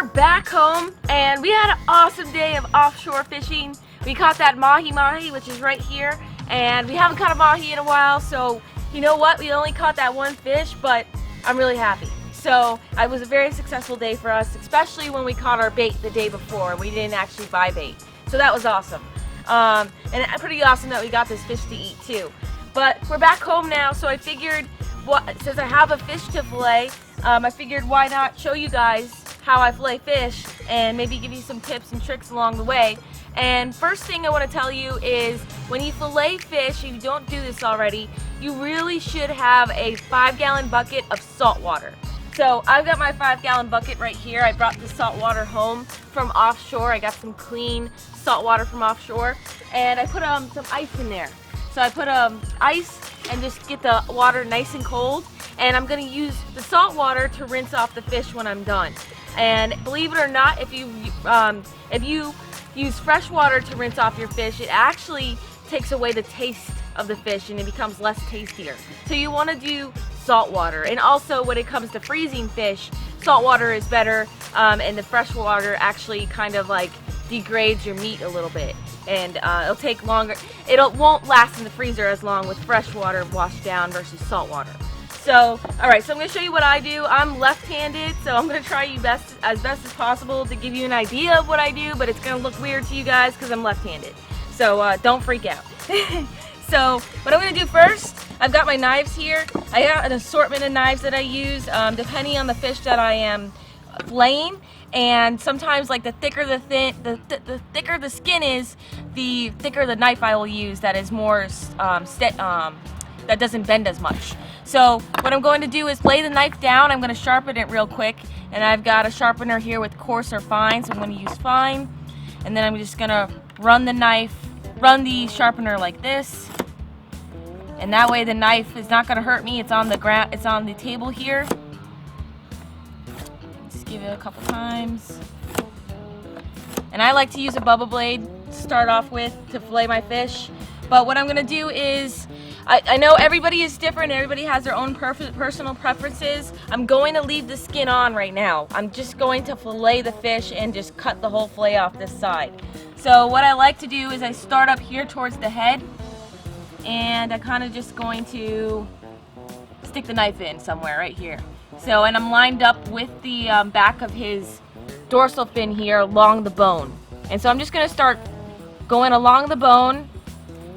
are back home and we had an awesome day of offshore fishing. We caught that Mahi Mahi, which is right here, and we haven't caught a Mahi in a while, so you know what? We only caught that one fish, but I'm really happy. So it was a very successful day for us, especially when we caught our bait the day before and we didn't actually buy bait. So that was awesome. And pretty awesome that we got this fish to eat too. But we're back home now, so I figured, since I have a fish to fillet, I figured why not show you guys how I fillet fish and maybe give you some tips and tricks along the way. And first thing I want to tell you is when you fillet fish, if you don't do this already, you really should have a 5-gallon bucket of salt water. So I've got my 5-gallon bucket right here. I brought the salt water home from offshore. I got some clean salt water from offshore, and I put some ice in there. So I put ice and just get the water nice and cold, and I'm going to use the salt water to rinse off the fish when I'm done. And believe it or not, if you use fresh water to rinse off your fish, it actually takes away the taste of the fish and it becomes less tastier. So you want to do salt water. And also when it comes to freezing fish, salt water is better, and the fresh water actually kind of like degrades your meat a little bit, and it'll take longer. It won't last in the freezer as long with fresh water washed down versus salt water. So, alright, so I'm going to show you what I do. I'm left-handed, so I'm going to try as best as possible to give you an idea of what I do, but it's going to look weird to you guys because I'm left-handed. So, don't freak out. So, what I'm going to do first, I've got my knives here. I got an assortment of knives that I use, depending on the fish that I am filleting. And sometimes, like, the thicker the thicker the skin is, the thicker the knife I will use. That is more that doesn't bend as much. So what I'm going to do is lay the knife down. I'm going to sharpen it real quick, and I've got a sharpener here with coarse or fine, so I'm going to use fine. And then I'm just going to run the sharpener like this, and that way the knife is not going to hurt me. It's on the ground, it's on the table here. Just give it a couple times. And I like to use a bubble blade to start off with to fillet my fish. But what I'm going to do is, I know everybody is different, everybody has their own personal preferences. I'm going to leave the skin on right now. I'm just going to fillet the fish and just cut the whole fillet off this side. So what I like to do is I start up here towards the head, and I'm kind of just going to stick the knife in somewhere right here. So, and I'm lined up with the back of his dorsal fin here along the bone. And so I'm just going to start going along the bone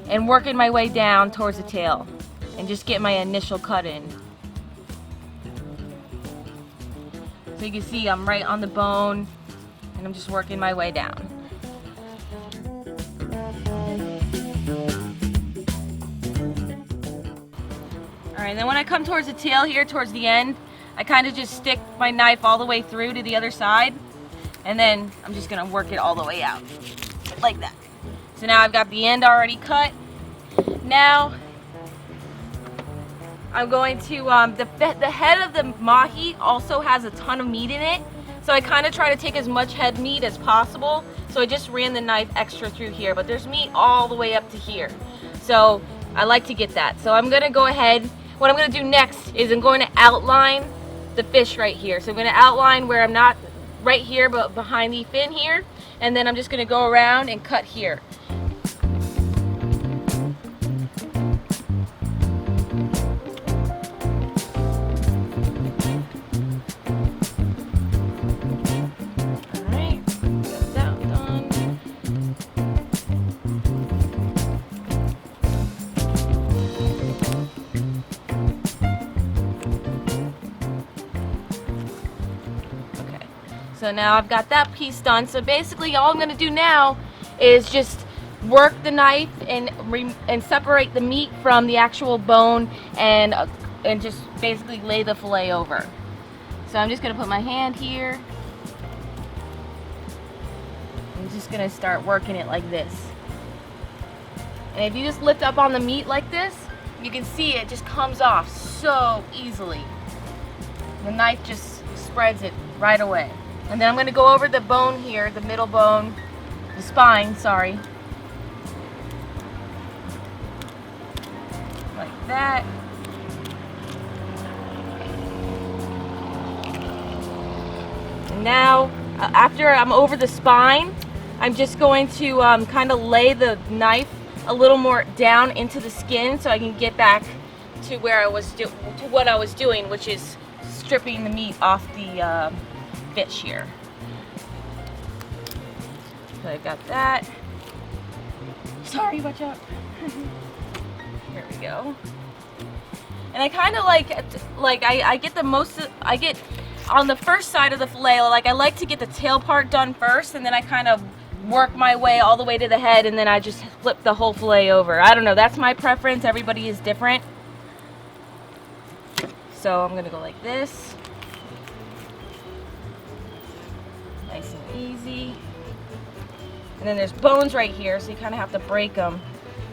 and working my way down towards the tail and just get my initial cut in. So you can see I'm right on the bone and I'm just working my way down. Alright, then when I come towards the tail here, towards the end, I kind of just stick my knife all the way through to the other side, and then I'm just going to work it all the way out, like that. So now I've got the end already cut. Now I'm going to, the head of the Mahi also has a ton of meat in it, so I kind of try to take as much head meat as possible. So I just ran the knife extra through here, but there's meat all the way up to here. So I like to get that. So I'm going to go ahead, what I'm going to do next is I'm going to outline the fish right here. So I'm going to outline where I'm not right here, but behind the fin here, and then I'm just going to go around and cut here. So now I've got that piece done. So basically all I'm going to do now is just work the knife and separate the meat from the actual bone, and just basically lay the fillet over. So I'm just going to put my hand here. I'm just going to start working it like this. And if you just lift up on the meat like this, you can see it just comes off so easily. The knife just spreads it right away. And then I'm going to go over the bone here, the middle bone, the spine, sorry. Like that. And now after I'm over the spine, I'm just going to kind of lay the knife a little more down into the skin so I can get back to where I was to what I was doing, which is stripping the meat off the fish here. So I got that. Sorry, watch out. Here we go. And I kind of I get the most, I get on the first side of the fillet, like I like to get the tail part done first, and then I kind of work my way all the way to the head, and then I just flip the whole fillet over. I don't know, that's my preference. Everybody is different. So I'm gonna go like this. Nice and easy. And then there's bones right here, so you kind of have to break them,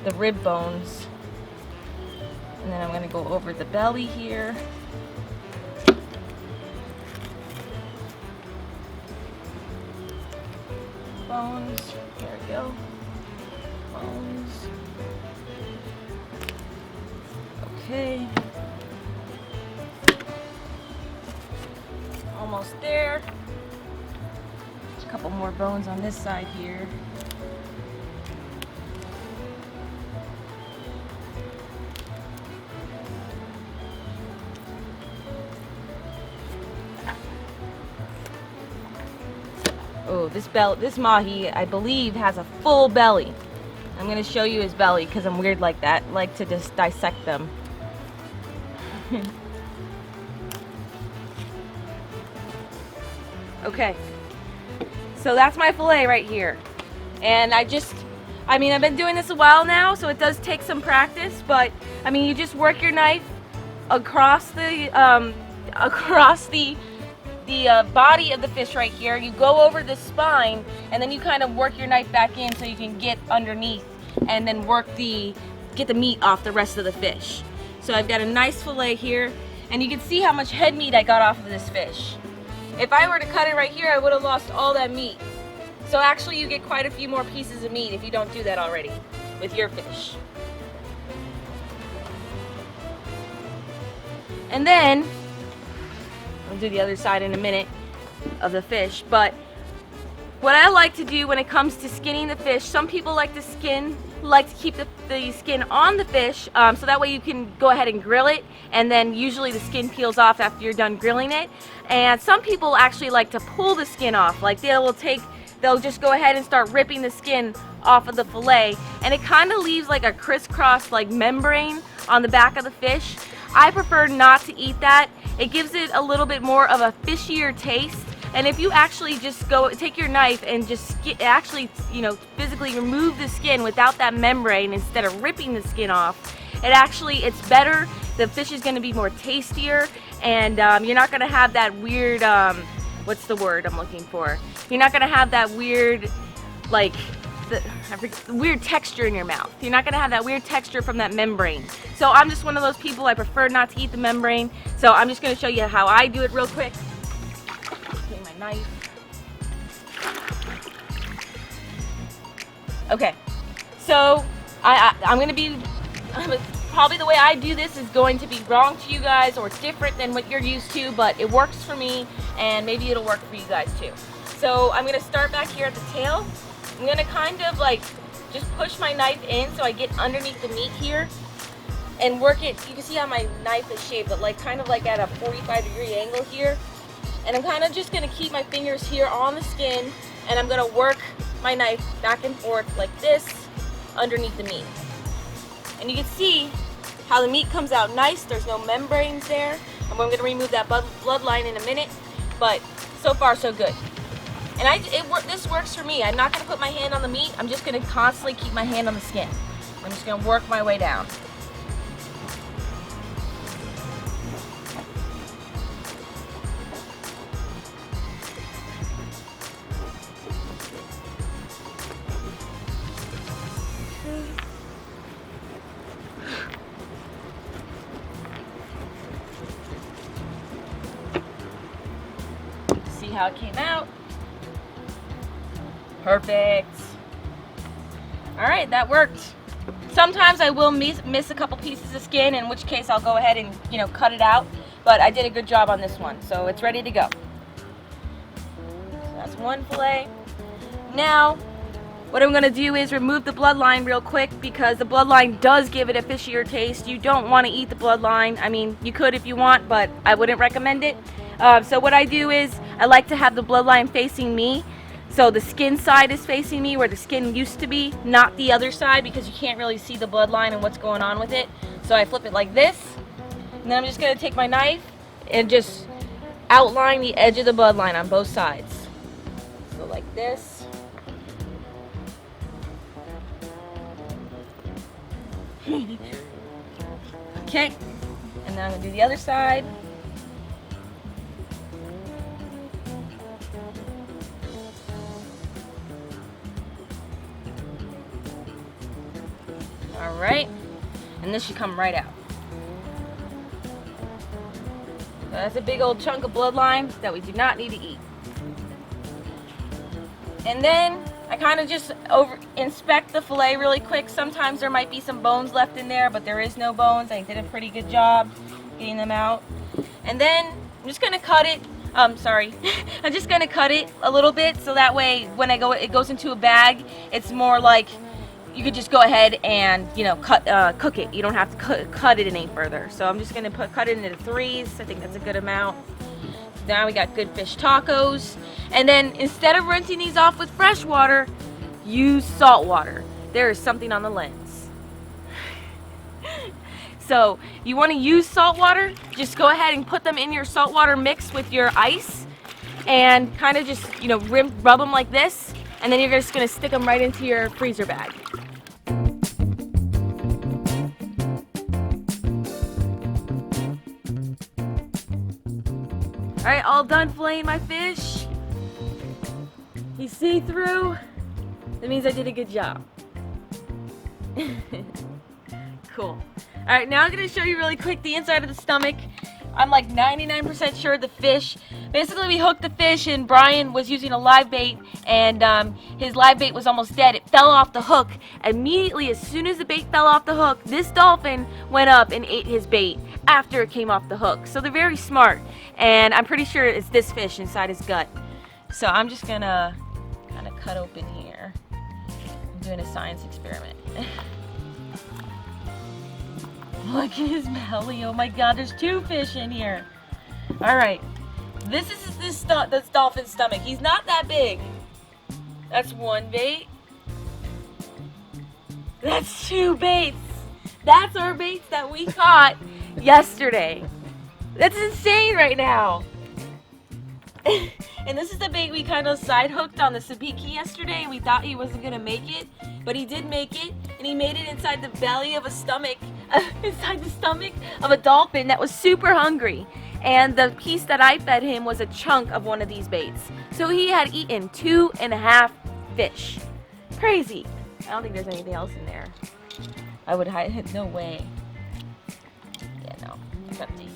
the rib bones. And then I'm going to go over the belly here. Bones, there we go. Bones. Okay. Almost there. A couple more bones on this side here. Oh, this mahi, I believe, has a full belly. I'm going to show you his belly because I'm weird like that. I like to just dissect them. Okay. So that's my fillet right here. And I mean, I've been doing this a while now, so it does take some practice, but I mean, you just work your knife across the body of the fish right here. You go over the spine, and then you kind of work your knife back in so you can get underneath and then get the meat off the rest of the fish. So I've got a nice fillet here, and you can see how much head meat I got off of this fish. If I were to cut it right here, I would have lost all that meat. So actually you get quite a few more pieces of meat if you don't do that already with your fish. And then, I'll do the other side in a minute of the fish, but what I like to do when it comes to skinning the fish, some people like to keep the skin on the fish, so that way you can go ahead and grill it, and then usually the skin peels off after you're done grilling it. And some people actually like to pull the skin off, like they'll just go ahead and start ripping the skin off of the fillet, and it kind of leaves like a crisscross like membrane on the back of the fish. I prefer not to eat that. It gives it a little bit more of a fishier taste. And if you actually just take your knife and just physically remove the skin without that membrane instead of ripping the skin off, it's better. The fish is going to be more tastier, and you're not going to have that weird, what's the word I'm looking for? You're not going to have that weird, like, weird texture in your mouth. You're not going to have that weird texture from that membrane. So I'm just one of those people, I prefer not to eat the membrane. So I'm just going to show you how I do it real quick. Okay, my knife. Okay, so probably the way I do this is going to be wrong to you guys or different than what you're used to, but it works for me, and maybe it'll work for you guys too. So I'm going to start back here at the tail. I'm going to kind of like just push my knife in so I get underneath the meat here and work it. You can see how my knife is shaped, but like kind of like at a 45-degree angle here. And I'm kind of just going to keep my fingers here on the skin, and I'm going to work my knife back and forth like this underneath the meat. And you can see how the meat comes out nice. There's no membranes there. I'm going to remove that bloodline in a minute, but so far so good. And this works for me. I'm not going to put my hand on the meat. I'm just going to constantly keep my hand on the skin. I'm just going to work my way down. See how it came out? Perfect. All right, that worked. Sometimes I will miss a couple pieces of skin, in which case I'll go ahead and cut it out, but I did a good job on this one, so it's ready to go. So that's one fillet. Now, what I'm going to do is remove the bloodline real quick because the bloodline does give it a fishier taste. You don't want to eat the bloodline. I mean, you could if you want, but I wouldn't recommend it. So what I do is I like to have the bloodline facing me. So the skin side is facing me where the skin used to be, not the other side, because you can't really see the bloodline and what's going on with it. So I flip it like this, and then I'm just going to take my knife and just outline the edge of the bloodline on both sides. So like this. Okay, and now I'm going to do the other side. Alright, and this should come right out. So that's a big old chunk of bloodline that we do not need to eat. And then I kind of just inspect the fillet really quick. Sometimes there might be some bones left in there, but there is no bones. I did a pretty good job getting them out. And then I'm just going to cut it. I'm just going to cut it a little bit so that way when it goes into a bag, it's more like you could just go ahead and, you know, cook it. You don't have to cut it any further. So I'm just going to cut it into threes. I think that's a good amount. Now we got good fish tacos. And then instead of rinsing these off with fresh water, use salt water. There is something on the lens. So you want to use salt water, just go ahead and put them in your salt water mix with your ice and kind of just, you know, rub them like this, and then you're just going to stick them right into your freezer bag. Alright, all done filleting my fish. You see through? That means I did a good job. Cool. Alright, now I'm going to show you really quick the inside of the stomach. I'm like 99% sure the fish. Basically, we hooked the fish and Brian was using a live bait, and his live bait was almost dead. It fell off the hook. Immediately, as soon as the bait fell off the hook, this dolphin went up and ate his bait after it came off the hook. So they're very smart, and I'm pretty sure it's this fish inside his gut. So I'm just gonna kind of cut open here. I'm doing a science experiment. Look at his belly. Oh my god, there's two fish in here. Alright, this is this dolphin's stomach. He's not that big. That's one bait. That's two baits. That's our baits that we caught yesterday. That's insane right now. And this is the bait we kind of side hooked on the sabiki yesterday. We thought he wasn't gonna make it, but he did make it, and he made it inside the belly of a stomach, inside the stomach of a dolphin that was super hungry. And the piece that I fed him was a chunk of one of these baits. So he had eaten 2.5 fish. Crazy. I don't think there's anything else in there. I would hide, no way. Yeah, no, it's empty.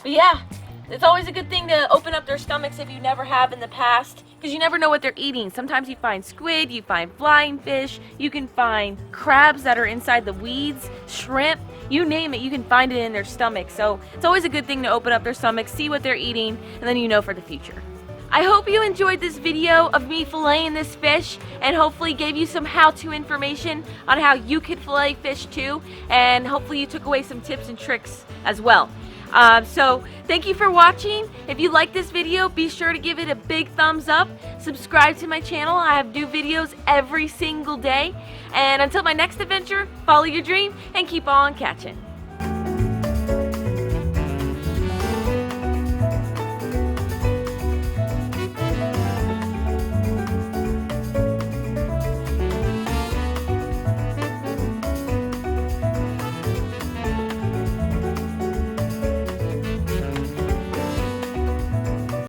But yeah, it's always a good thing to open up their stomachs if you never have in the past, because you never know what they're eating. Sometimes you find squid, you find flying fish, you can find crabs that are inside the weeds, shrimp, you name it, you can find it in their stomach. So it's always a good thing to open up their stomachs, see what they're eating, and then you know for the future. I hope you enjoyed this video of me filleting this fish, and hopefully gave you some how-to information on how you could fillet fish too, and hopefully you took away some tips and tricks as well. So thank you for watching. If you like this video, be sure to give it a big thumbs up. Subscribe to my channel. I have new videos every single day. And until my next adventure, follow your dream and keep on catching.